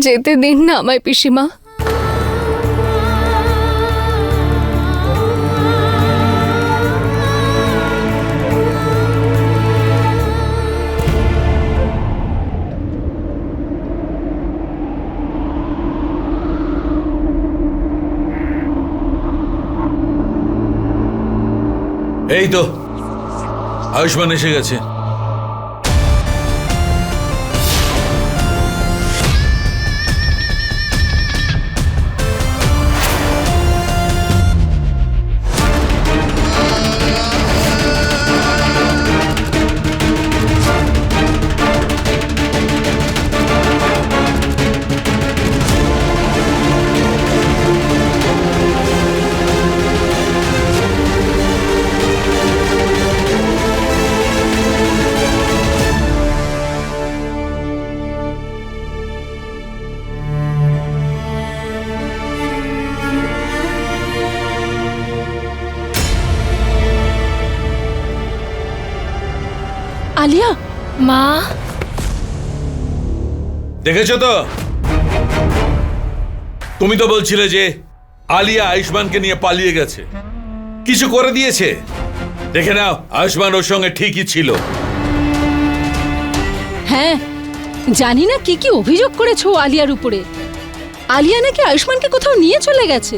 যেতে দিন না আমায় পিসিমা। এই তো আয়ুষ্মান এসে গেছে। আলিয়া, মা দেখেছো তো, তুমি তো বলছিলে যে আলিয়া আয়ুষ্মানকে নিয়ে পালিয়ে গেছে, কিছু করে দিয়েছে। দেখে নাও, আয়ুষ্মান ওর সঙ্গে ঠিকই ছিল। হ্যাঁ, জানি না কি কি অভিযোগ করেছো আলিয়ার উপরে। আলিয়া নাকি আয়ুষ্মানকে কোথাও নিয়ে চলে গেছে,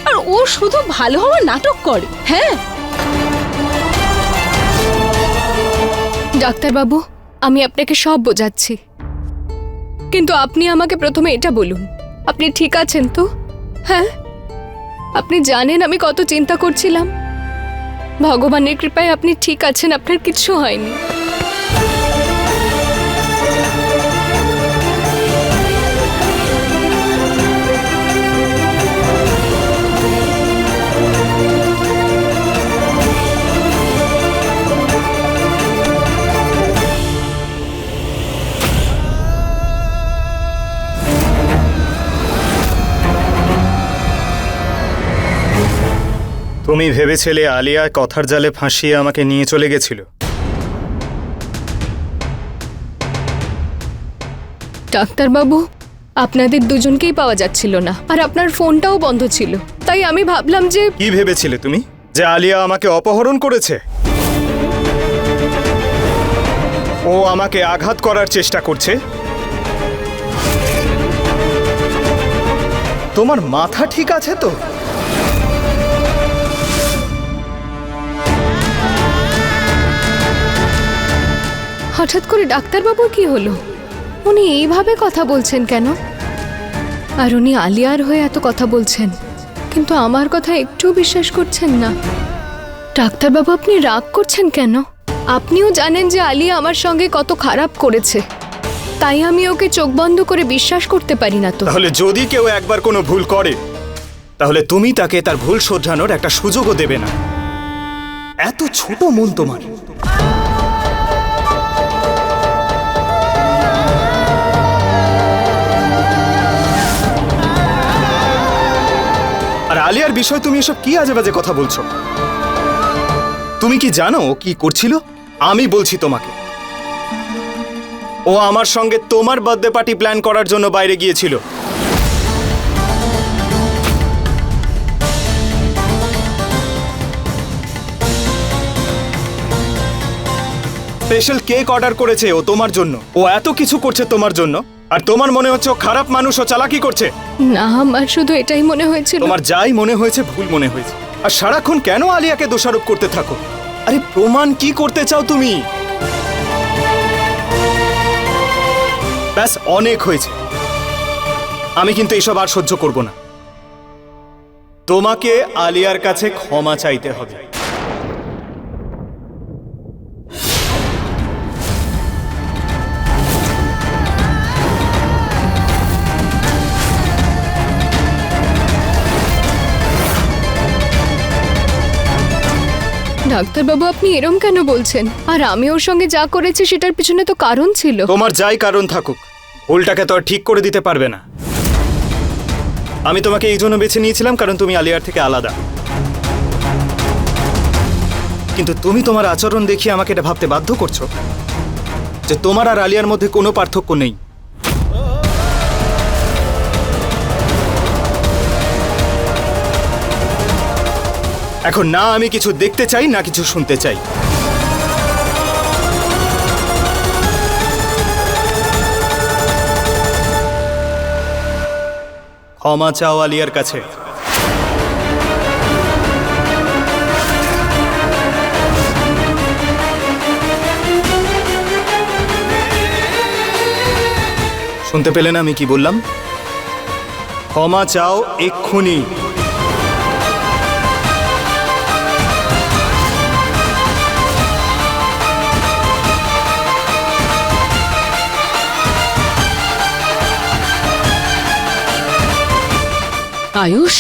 আর ও শুধু ভালো হওয়ার নাটক করে। হ্যাঁ ডাক্তারবাবু, আমি আপনাকে সব বোঝাচ্ছি, কিন্তু আপনি আমাকে প্রথমে এটা বলুন, আপনি ঠিক আছেন তো? হ্যাঁ, আপনি জানেন আমি কত চিন্তা করছিলাম। ভগবানের কৃপায় আপনি ঠিক আছেন, আপনার কিচ্ছু হয়নি। তুমি ভেবেছিলে আলিয়া কথার জালে ফাঁসিয়ে আমাকে নিয়ে চলে গেছিল? ডাক্তারবাবু, আপনাদের দুজনকেই পাওয়া যাচ্ছিল না, আর আপনার ফোনটাও বন্ধ ছিল। তাই আমি ভাবলাম যে... কি ভেবেছিলে তুমি? যে আলিয়া আমাকে অপহরণ করেছে? ও আমাকে আঘাত করার চেষ্টা করছে? তোমার মাথা ঠিক আছে তো? হঠাৎ করে ডাক্তারবাবুর কি হলো? উনি এইভাবে কথা বলছেন কেন? আর উনি আলিয়ার হয়ে এত কথা বলছেন, কিন্তু আমার কথা একটু বিশ্বাস করছেন না। ডাক্তারবাবু, আপনি রাগ করছেন কেন? আপনিও জানেন যে আলিয়া আমার সঙ্গে কত খারাপ করেছে, তাই আমি ওকে চোখ বন্ধ করে বিশ্বাস করতে পারি না। তো তাহলে যদি কেউ একবার কোনো ভুল করে, তাহলে তুমি তাকে তার ভুল শোধরানোর একটা সুযোগও দেবে না। এত ছোট মন তোমার। আর আলিয়ার বিষয় তুমি এসব কি আজে বাজে কথা বলছো? তুমি কি জানো ও কি করছিল? আমি বলছি তোমাকে, ও আমার সঙ্গে তোমার বার্থডে পার্টি প্ল্যান করার জন্য বাইরে গিয়েছিল। স্পেশাল কেক অর্ডার করেছে ও তোমার জন্য। ও এত কিছু করছে তোমার জন্য, আর তোমার মনে হচ্ছে ও খারাপ মানুষ, ও চালাকি করছে? না, আমার শুধু এটাই মনে হয়েছিল। তোমার যাই মনে হয়েছে ভুল মনে হয়েছে। আর সারাক্ষণ কেন আলিয়াকে দোষারোপ করতে থাকো? আরে প্রমাণ কি করতে চাও তুমি? ব্যাস, অনেক হয়েছে। আমি কিন্তু এসব আর সহ্য করব না। তোমাকে আলিয়ার কাছে ক্ষমা চাইতে হবে। ডাক্তারবাবু, আপনি এরম কেন বলছেন? আর আমি ওর সঙ্গে যা করেছি সেটার পিছনে তো কারণ ছিল। তোমার যাই কারণ থাকুক, ভুলটাকে তো আর ঠিক করে দিতে পারবে না। আমি তোমাকে এই জন্য বেছে নিয়েছিলাম কারণ তুমি আলিয়ার থেকে আলাদা। কিন্তু তুমি তোমার আচরণ দেখিয়ে আমাকে এটা ভাবতে বাধ্য করছো যে তোমার আর আলিয়ার মধ্যে কোনো পার্থক্য নেই। এখন না আমি কিছু দেখতে চাই না কিছু শুনতে চাই। ক্ষমা চাও আলিয়ার কাছে। শুনতে পেলে না আমি কি বললাম? ক্ষমা চাও এক্ষুনি। আয়ুষ,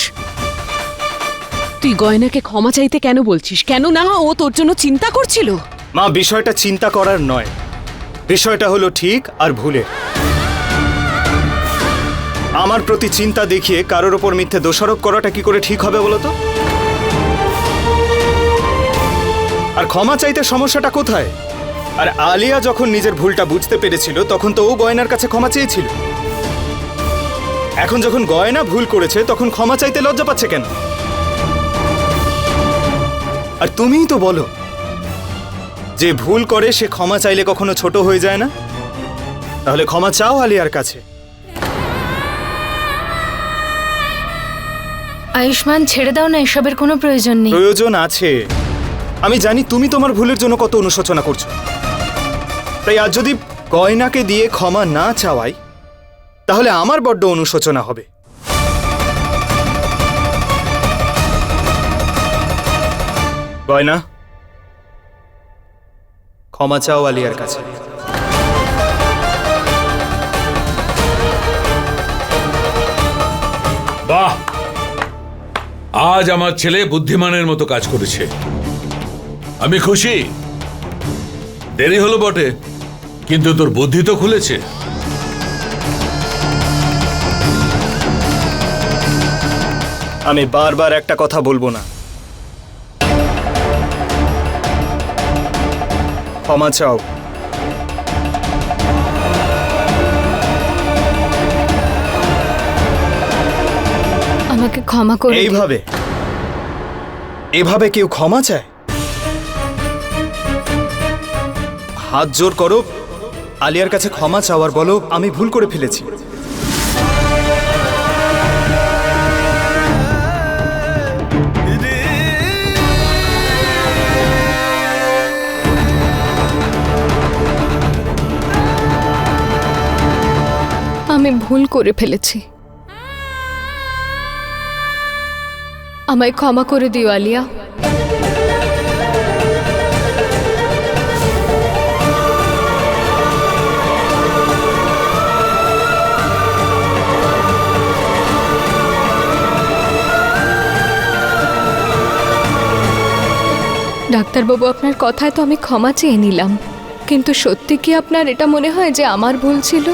তুই গয়নাকে ক্ষমা চাইতে কেন বলছিস? কেন না ও তোর জন্য চিন্তা করছিল? মা, বিষয়টা চিন্তা করার নয়, বিষয়টা হলো ঠিক আর ভুলের। আমার প্রতি চিন্তা দেখিয়ে কারোর ওপর মিথ্যে দোষারোপ করাটা কি করে ঠিক হবে বলো তো? আর ক্ষমা চাইতে সমস্যাটা কোথায়? আর আলিয়া যখন নিজের ভুলটা বুঝতে পেরেছিল তখন তো ও গয়নার কাছে ক্ষমা চেয়েছিল। এখন যখন গয়না ভুল করেছে তখন ক্ষমা চাইতে লজ্জা পাচ্ছে কেন? আর তুমিই তো বলো যে ভুল করে সে ক্ষমা চাইলে কখনো ছোট হয়ে যায় না। তাহলে ক্ষমা চাও আলিয়ার কাছে। আয়ুষ্মান, ছেড়ে দাও না, এসবের কোনো প্রয়োজন নেই। প্রয়োজন আছে। আমি জানি তুমি তোমার ভুলের জন্য কত অনুশোচনা করছো। তাই আজ যদি গয়নাকে দিয়ে ক্ষমা না চাওয়াই তাহলে আমার বড্ড অনুশোচনা হবে। গয়না, ক্ষমা চাও আলিয়ার কাছে। বাহ, আজ আমার ছেলে বুদ্ধিমানের মতো কাজ করেছে। আমি খুশি। দেরি হলো বটে, কিন্তু তোর বুদ্ধি তো খুলেছে। আমি বারবার একটা কথা বলবো না। ক্ষমা চাও। আমাকে ক্ষমা করে দিন। এইভাবে এভাবে কেউ ক্ষমা চায়? হাত জোর করো, আলিয়ার কাছে ক্ষমা চাওয়ার বলো আমি ভুল করে ফেলেছি। আমি ভুল করে ফেলেছি, আমায় ক্ষমা করে দিও আলিয়া। ডাক্তারবাবু, আপনার কথায় তো আমি ক্ষমা চেয়ে নিলাম, কিন্তু সত্যি কি আপনার এটা মনে হয় যে আমার ভুল ছিল?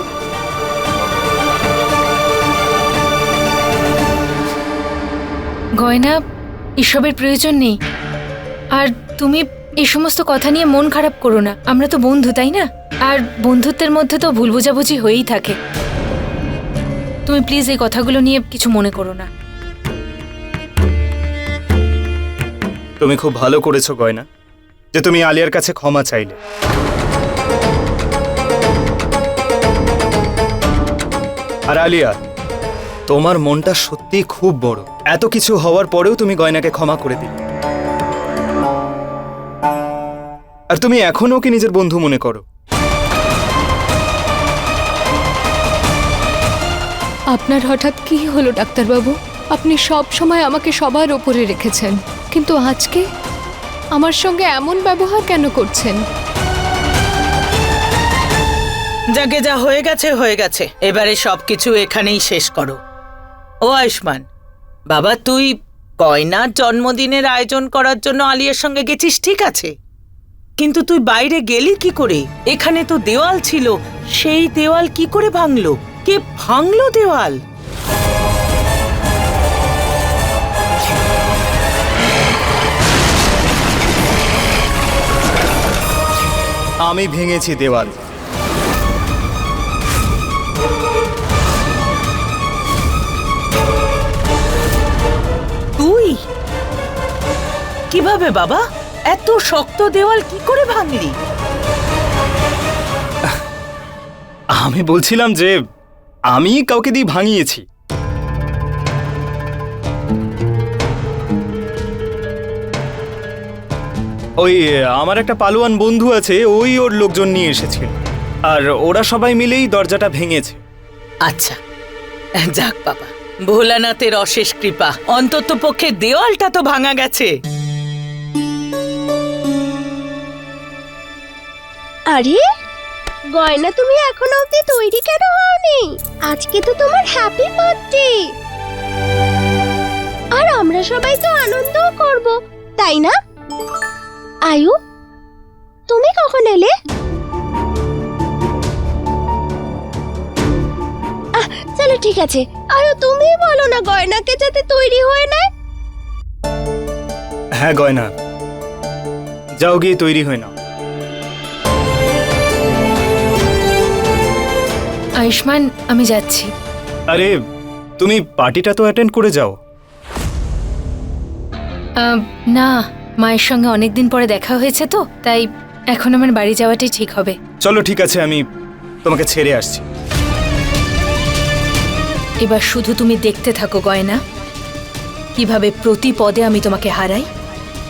গয়না, এসবের প্রয়োজন নেই। আর তুমি এই সমস্ত কথা নিয়ে মন খারাপ করো না। আমরা তো বন্ধু, তাই না? আর বন্ধুত্বের মধ্যে তো ভুল বোঝাবুঝি হয়েই থাকে। তুমি প্লিজ এই কথাগুলো নিয়ে কিছু মনে করো না। তুমি খুব ভালো করেছো গয়না যে তুমি আলিয়ার কাছে ক্ষমা চাইলে। আর আলিয়া, তোমার মনটা সত্যি খুব বড়। এত কিছু হওয়ার পরেও তুমি গয়নাকে ক্ষমা করে দিলে। আর তুমি এখনো ওকে নিজের বন্ধু মনে করো। আপনার হঠাৎ কি হলো ডাক্তারবাবু? আপনি সব সময় আমাকে সবার ওপরে রেখেছেন, কিন্তু আজকে আমার সঙ্গে এমন ব্যবহার কেন করছেন? যাকে যা হয়ে গেছে হয়ে গেছে, এবারে সবকিছু এখানেই শেষ করো। ও আয়ুষ্মান বাবা, তুই গয়নার জন্মদিনের আয়োজন করার জন্য আলিয়ার সঙ্গে গেছিস, ঠিক আছে, কিন্তু তুই বাইরে গেলি কি করে? এখানে তো দেওয়াল ছিল, সেই দেওয়াল কি করে ভাঙলো? কে ভাঙলো দেওয়াল? আমি ভেঙেছি দেওয়াল। তুই? কিভাবে বাবা? এত শক্ত দেওয়াল কি করে ভাঙলি? আমি বলছিলাম যে আমি কাউকে দিয়ে ভাঙিয়েছি। ওই আমার একটা পালোয়ান বন্ধু আছে, ওই ওর লোকজন নিয়ে এসেছিল, আর ওরা সবাই মিলেই দরজাটা ভেঙেছে। আচ্ছা, যাক বাবা, ভোলানাথের অশেষ কৃপা, অন্তত পক্ষে দেওয়ালটা তো ভাঙা গেছে। আরে গয়না, তুমি এখনো অবধি তৈরি কেন হওনি? আজকে তো তোমার হ্যাপি বার্থডে, আর আমরা সবাই তো আনন্দও করব, তাই না? আয়ু, তুমি কখন এলে? চলো ঠিক আছে, আয়ু তুমি বলো না গয়নাকে যাতে তৈরি হয়ে নেয়। হ্যাঁ গয়না, যাও গিয়ে তৈরি হয় না। আয়ুষ্মান, আমি যাচ্ছি। আরে তুমি পার্টিটা তো অ্যাটেন্ড করে যাও। না, মায়ের সঙ্গে অনেকদিন পরে দেখা হয়েছে তো, তাই এখন আমার বাড়ি যাওয়াটাই ঠিক হবে। চলো ঠিক আছে, আমি তোমাকে ছেড়ে আসছি। এবার শুধু তুমি দেখতে থাকো গয়না, কিভাবে প্রতি পদে আমি তোমাকে হারাই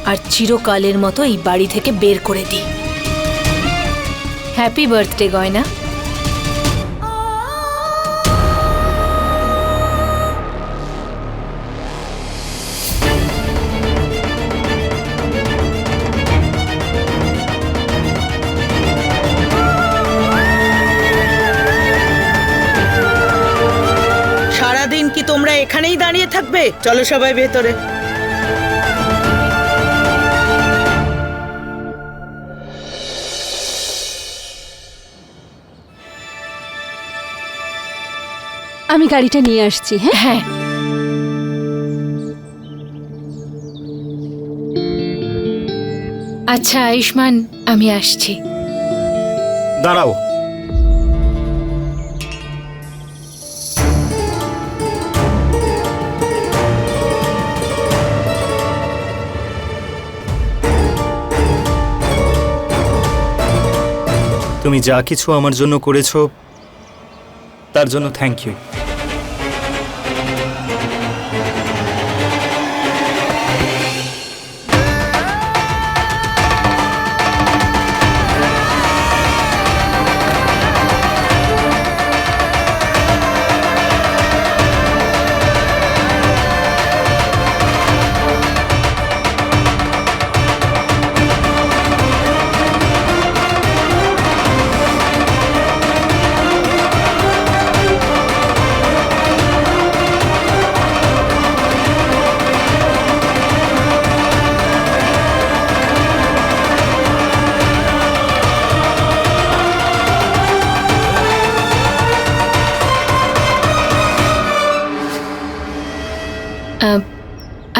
আর চিরকালের মতো এই বাড়ি থেকে বের করে দিই। হ্যাপি বার্থডে গয়না। সারাদিন কি তোমরা এখানেই দাঁড়িয়ে থাকবে? চলো সবাই ভেতরে। আমি গাড়িটা নিয়ে আসছি। হ্যাঁ হ্যাঁ, আচ্ছা আয়ুষ্মান, আমি আসছি। দাঁড়াও, তুমি যা কিছু আমার জন্য করেছো তার জন্য থ্যাংক ইউ।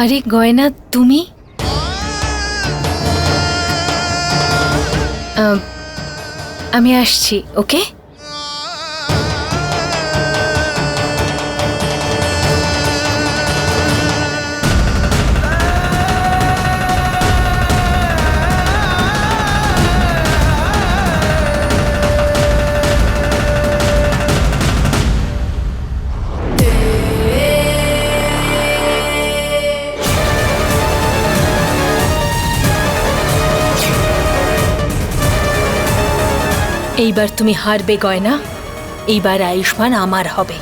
আরে গয়না, তুমি? আমি আসছি, ওকে? এইবার তুমি হারবে গয়না, এইবার আয়ুষ্মান আমার হবে।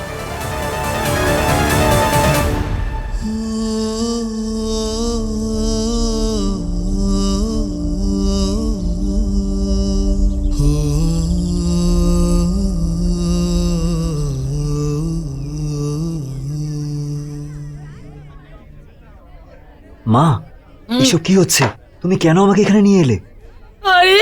মা, এসব কি হচ্ছে? তুমি কেন আমাকে এখানে নিয়ে এলে? আরে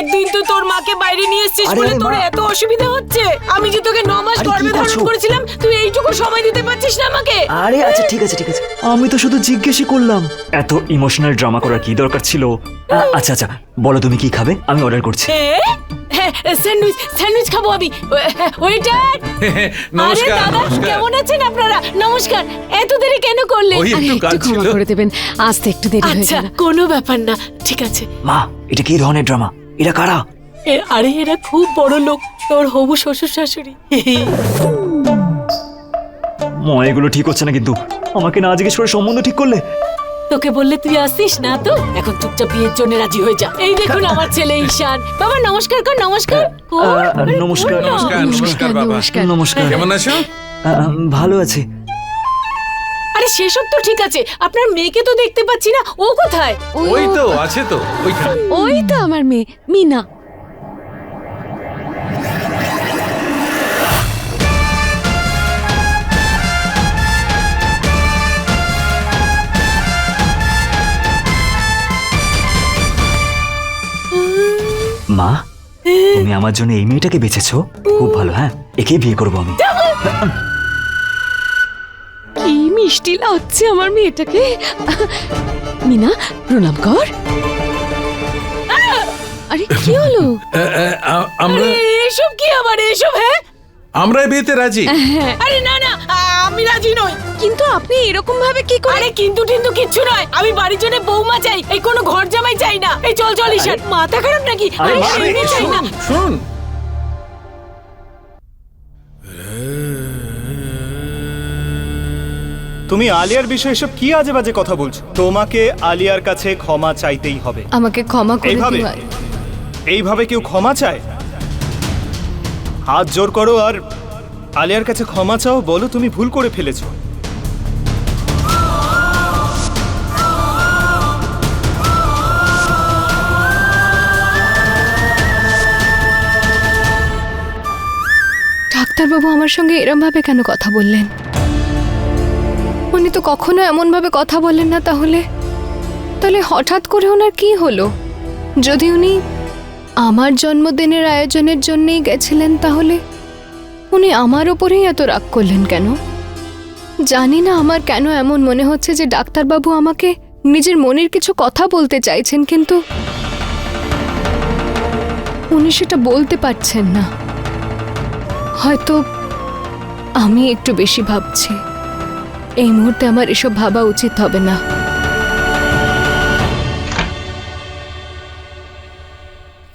একদিন তো তোর মাকে বাইরে নিয়ে এসেছিস আরে, বলে আরে, তোর মা। এত অসুবিধা হচ্ছে। আমি যে তোকে 9 মাস আরে, কি গর্ভে ধারণ করছো? করেছিলাম, তুই এইটুকু সময় দিতে পারছিস না আমাকে? আরে আচ্ছা ঠিক আছে ঠিক আছে, আমি তো শুধু জিজ্ঞেসই করলাম। এত ইমোশনাল ড্রামা করার কি দরকার ছিল? আচ্ছা আচ্ছা, বলো তুমি কি খাবে, আমি অর্ডার করছি। হ্যাঁ স্যান্ডউইচ স্যান্ডউইচ খাবো আমি। ওয়েটার! নমস্কার দাদা, নমস্কার কেমন আছেন আপনারা? নমস্কার। এত দেরি কেন করলেন? ওই আরে একটু একটু কাজ ক্ষমা ছিল। করে দেবেন, আসতে একটু দেরি হয়ে আচ্ছা, গেল। কোনো ব্যাপার না, ঠিক আছে। মা এটা কি ধরনের ড্রামা? এটা কারা? আরে এরা খুব বড় লোক, তোর হবু শ্বশুর শাশুড়ি। মা এগুলো ঠিক হচ্ছে না কিন্তু। আমাকে না জিজ্ঞেস করে সম্বন্ধ ঠিক করলে? তোকে বললে তুই আসিস না তো? এখন চুপচাপ বিয়ের জন্য রাজি হয়ে যা। এই দেখুন আমার ছেলে ঈশান। বাবা নমস্কার কর, নমস্কার কর। আরে নমস্কার। কর না। নমস্কার নমস্কার বাবা, নমস্কার। নমস্কার। কেমন আছো? ভালো আছি। আরে সেসব তো ঠিক আছে, আপনার মেয়েকে তো দেখতে পাচ্ছি না, ও কোথায়? ওই তো আছে তো ওইখানে। ওই তো আমার মেয়ে মিনা। মা তুমি আমার জন্য এই মেয়েটাকে বেছেছো, খুব ভালো। হ্যাঁ, একেই বিয়ে করবো আমি। কি মিষ্টি লাগছে আমার মেয়েটাকে। মিনা প্রণাম কর। আরে কি হলো? আমরা এসব কি আবার এসব? হ্যাঁ, আমরা এই বিয়েতে রাজি। আরে না না, আমি রাজি নই। কিন্তু আপনি এরকম ভাবে কি করে? আরে কিন্তু টিন্তু কিচ্ছু নয়, আমি বাড়ির জন্য বৌমা চাই, এই কোনো ঘর জামাই চাই না। এই চল চল ঈশান, মাথা খারাপ নাকি? আরে আরে মা, এমনি চাই না। শুন তুমি আলিয়ার বিষয়ে এসব কি আজে বাজে কথা বলছো? তোমাকে আলিয়ার কাছে ক্ষমা চাইতেই হবে। আমাকে ক্ষমা করে এইভাবে? দিও। এইভাবে কেউ ক্ষমা চায়? হাত জোর করো আর আলিয়ার কাছে ক্ষমা চাও, বলো তুমি ভুল করে ফেলেছো। ডাক্তারবাবু আমার সঙ্গে এরম ভাবে কেন কথা বললেন? উনি তো কখনো এমন ভাবে কথা বলেন না। তাহলে তাহলে হঠাৎ করে ওনার কি হলো? যদি উনি আমার জন্মদিনের আয়োজনের জন্যই গেছিলেন, তাহলে উনি আমার ওপরেই এত রাগ করলেন কেন? জানি না আমার কেন এমন মনে হচ্ছে যে ডাক্তারবাবু আমাকে নিজের মনের কিছু কথা বলতে চাইছেন, কিন্তু উনি সেটা বলতে পারছেন না। হয়তো আমি একটু বেশি ভাবছি। এই মুহূর্তে আমার এসব ভাবা উচিত হবে না।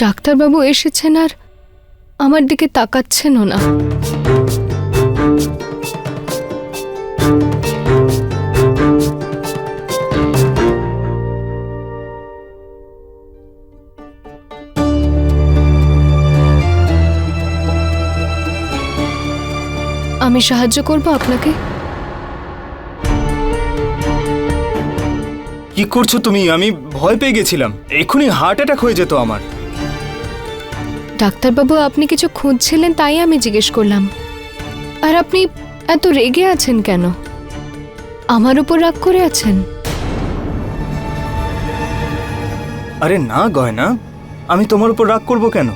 ডাক্তারবাবু এসেছেন আর আমার দিকে তাকাচ্ছেনও না। আমি সাহায্য করব আপনাকে। কি করছো তুমি? আমি ভয় পেয়ে গেছিলাম, এক্ষুনি হার্ট অ্যাটাক হয়ে যেত আমার। ডাক্তারবাবু আপনি কিছু খুঁজছিলেন, তাই আমি জিজ্ঞেস করলাম। আর আপনি এত রেগে আছেন কেন? আমার উপর রাগ করে আছেন? আরে না গয়না, আমি তোমার উপর রাগ করব কেন?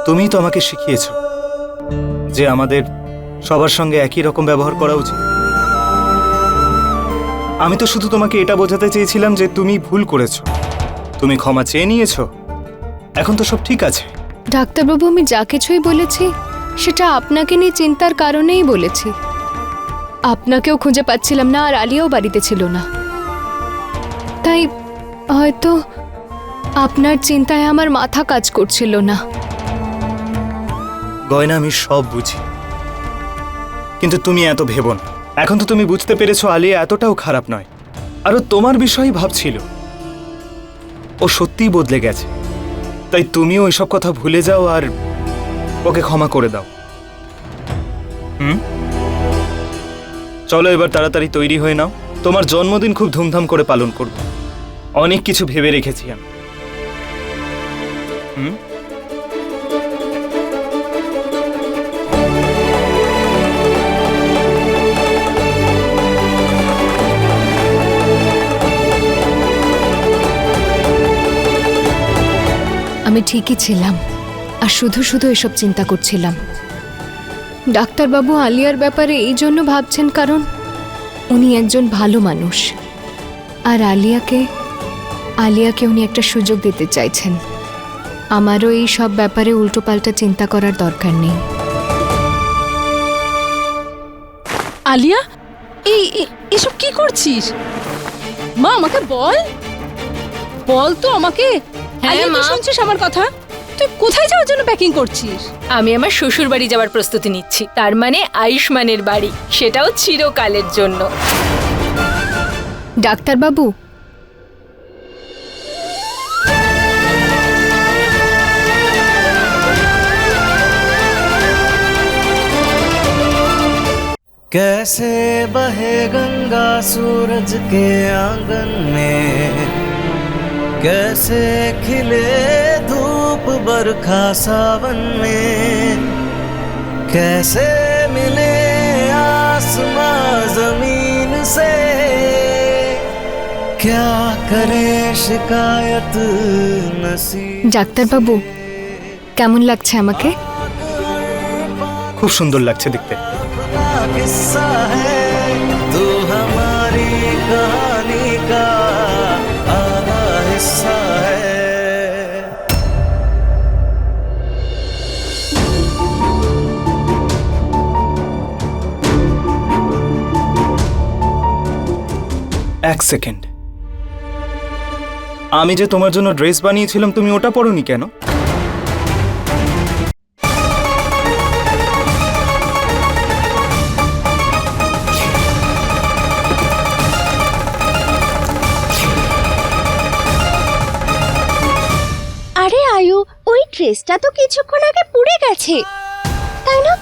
তুমিই তো আমাকে শিখিয়েছো যে আমাদের সবার সঙ্গে একই রকম ব্যবহার করা উচিত। আমি তো শুধু তোমাকে এটা বোঝাতে চেয়েছিলাম যে তুমি ভুল করেছো, তুমি ক্ষমা চেয়ে নিয়েছো, এখন তো সব ঠিক আছে। ডাক্তারবাবু আমি যা কিছুই বলেছি সেটা আপনাকে নিয়ে চিন্তার কারণেই বলেছি। আপনাকেও খুঁজে পাচ্ছিলাম না, আর আলিয়াও বাড়িতে ছিল না, তাই হয়তো আপনার চিন্তায় আমার মাথা কাজ করছিল না। গয়না আমি সব বুঝি, কিন্তু তুমি এত ভেবো না। এখন তো তুমি বুঝতে পেরেছো আলিয়া এতটাও খারাপ নয়, আরও তোমার বিষয়ই ভাবছিল। ও সত্যিই বদলে গেছে, তাই তুমিও ওইসব কথা ভুলে যাও আর ওকে ক্ষমা করে দাও। চলো এবার তাড়াতাড়ি তৈরি হয়ে নাও, তোমার জন্মদিন খুব ধুমধাম করে পালন করব। অনেক কিছু ভেবে রেখেছি আমি। আমি ঠিকই ছিলাম আর শুধু শুধু এসব চিন্তা করছিলাম। ডাক্তারবাবু আলিয়ার ব্যাপারে এই জন্য ভাবছেন কারণ উনি একজন ভালো মানুষ, আর আলিয়াকে আলিয়াকে উনি একটা সুযোগ দিতে চাইছেন। আমারও এই সব ব্যাপারে উল্টোপাল্টা চিন্তা করার দরকার নেই। আলিয়া এসব কি করছিস? মা আমাকে বল তো আমাকে। হ্যাঁ, আলিয়া, তুই মা। শুনছিস আমার কথা? তুই কোথায় যাওয়ার জন্য প্যাকিং করছিস? আমি আমার শ্বশুর বাড়ি যাওয়ার প্রস্তুতি নিচ্ছি, তার মানে আয়ুষ্মানের বাড়ি, সেটাও চিরকালের জন্য। ডাক্তারবাবু, कैसे बहे गंगा सूरज के आंगन में, कैसे खिले धूप बरखा सावन में, कैसे मिले आसमां जमीन से, क्या करे शिकायत नसीब। ডাক্তারবাবু কেমন লাগছে আমাকে? খুব সুন্দর লাগছে দেখতে। किस्सा है तू हमारी कहानी का आधा हिस्सा है। এক সেকেন্ড, আমি যে তোমার জন্য ড্রেস বানিয়েছিলাম তুমি ওটা পরোনি কেন? আরে আয়ু, ওই ড্রেসটা তো কিছুক্ষণ আগে পুড়ে গেছে, তাই না?